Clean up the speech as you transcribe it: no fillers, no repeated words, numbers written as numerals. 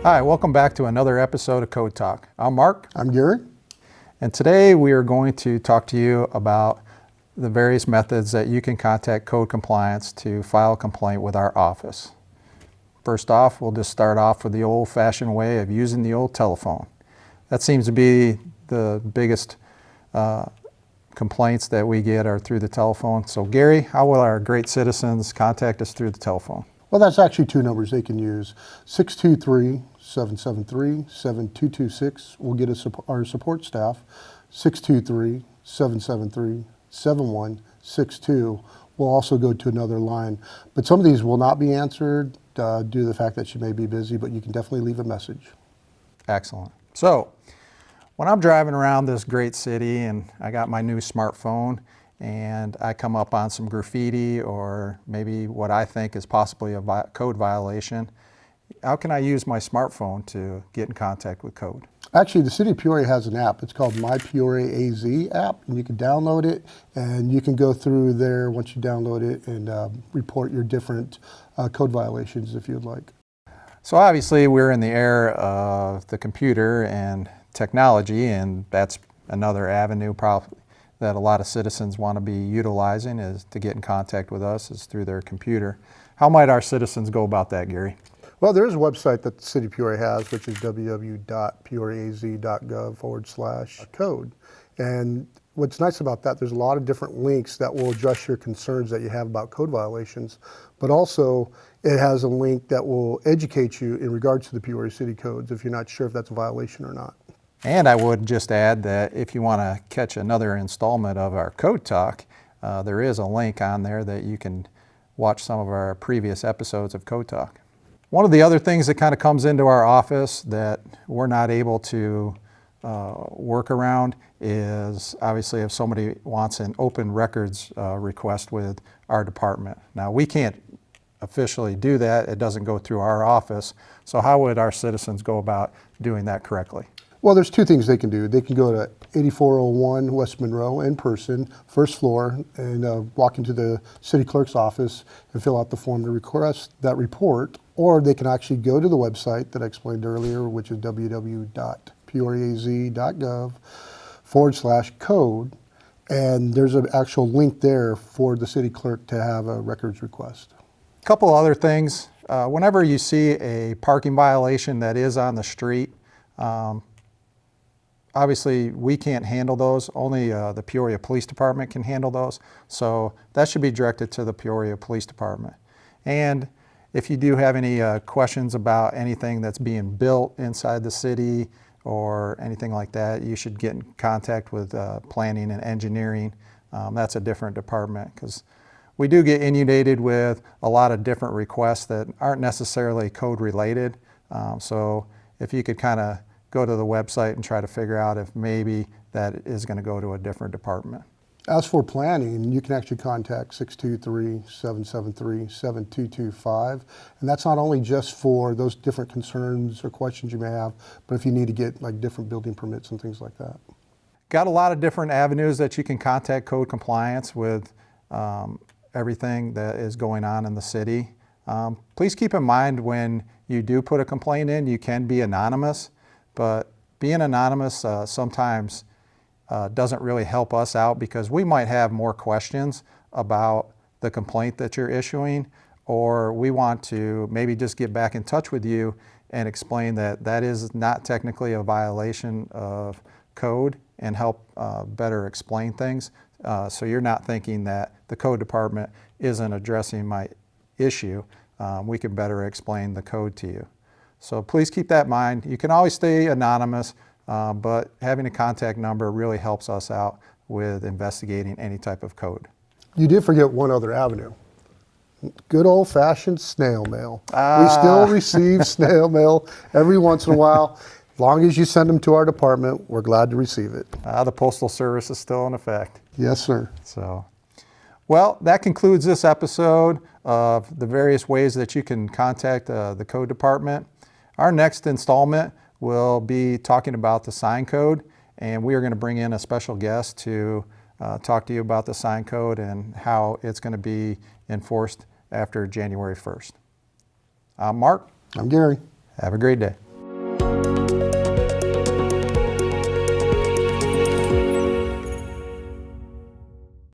Hi, welcome back to another episode of Code Talk. I'm Mark. I'm Gary. And today we are going to talk to you about the various methods that you can contact code compliance to file a complaint with our office. First off, we'll just start off with the old-fashioned way of using the old telephone. That seems to be the biggest complaints that we get are through the telephone. So Gary, how will our great citizens contact us through the telephone? Well, that's actually two numbers they can use. 623-773-7226 will get us our support staff. 623-773-7162 will also go to another line. But some of these will not be answered due to the fact that you may be busy, but you can definitely leave a message. Excellent. So when I'm driving around this great city and I got my new smartphone and I come up on some graffiti or maybe what I think is possibly a code violation, how can I use my smartphone to get in contact with code? Actually, the City of Peoria has an app. It's called My Peoria AZ app, and you can download it, and you can go through there once you download it and report your different code violations if you'd like. So obviously we're in the era of the computer and technology, and that's another avenue probably that a lot of citizens want to be utilizing is to get in contact with us is through their computer. How might our citizens go about that, Gary? Well, there's a website that the City of Peoria has, which is www.peoriaz.gov/code. And what's nice about that, there's a lot of different links that will address your concerns that you have about code violations, but also it has a link that will educate you in regards to the Peoria City codes if you're not sure if that's a violation or not. And I would just add that if you want to catch another installment of our Code Talk, there is a link on there that you can watch some of our previous episodes of Code Talk. One of the other things that kind of comes into our office that we're not able to work around is obviously if somebody wants an open records request with our department. Now we can't officially do that. It doesn't go through our office. So how would our citizens go about doing that correctly? Well, there's two things they can do. They can go to 8401 West Monroe in person, first floor, and walk into the city clerk's office and fill out the form to request that report. Or they can actually go to the website that I explained earlier, which is www.peoriaz.gov/code. And there's an actual link there for the city clerk to have a records request. A couple other things. Whenever you see a parking violation that is on the street, obviously, we can't handle those. Only the Peoria Police Department can handle those. So that should be directed to the Peoria Police Department. And if you do have any questions about anything that's being built inside the city or anything like that, you should get in contact with planning and engineering. That's a different department because we do get inundated with a lot of different requests that aren't necessarily code related. So if you could kind of go to the website and try to figure out if maybe that is going to go to a different department. As for planning, you can actually contact 623-773-7225. And that's not only just for those different concerns or questions you may have, but if you need to get like different building permits and things like that. Got a lot of different avenues that you can contact code compliance with everything that is going on in the city. Please keep in mind when you do put a complaint in, you can be anonymous. But being anonymous sometimes doesn't really help us out because we might have more questions about the complaint that you're issuing, or we want to maybe just get back in touch with you and explain that that is not technically a violation of code and help better explain things. So you're not thinking that the code department isn't addressing my issue. We can better explain the code to you. So please keep that in mind. You can always stay anonymous, but having a contact number really helps us out with investigating any type of code. You did forget one other avenue. Good old-fashioned snail mail. We still receive snail mail every once in a while. As long as you send them to our department, we're glad to receive it. The Postal Service is still in effect. Yes, sir. So, well, that concludes this episode of the various ways that you can contact the code department. Our next installment will be talking about the sign code, and we are going to bring in a special guest to talk to you about the sign code and how it's going to be enforced after January 1st. I'm Mark. I'm Gary. Have a great day.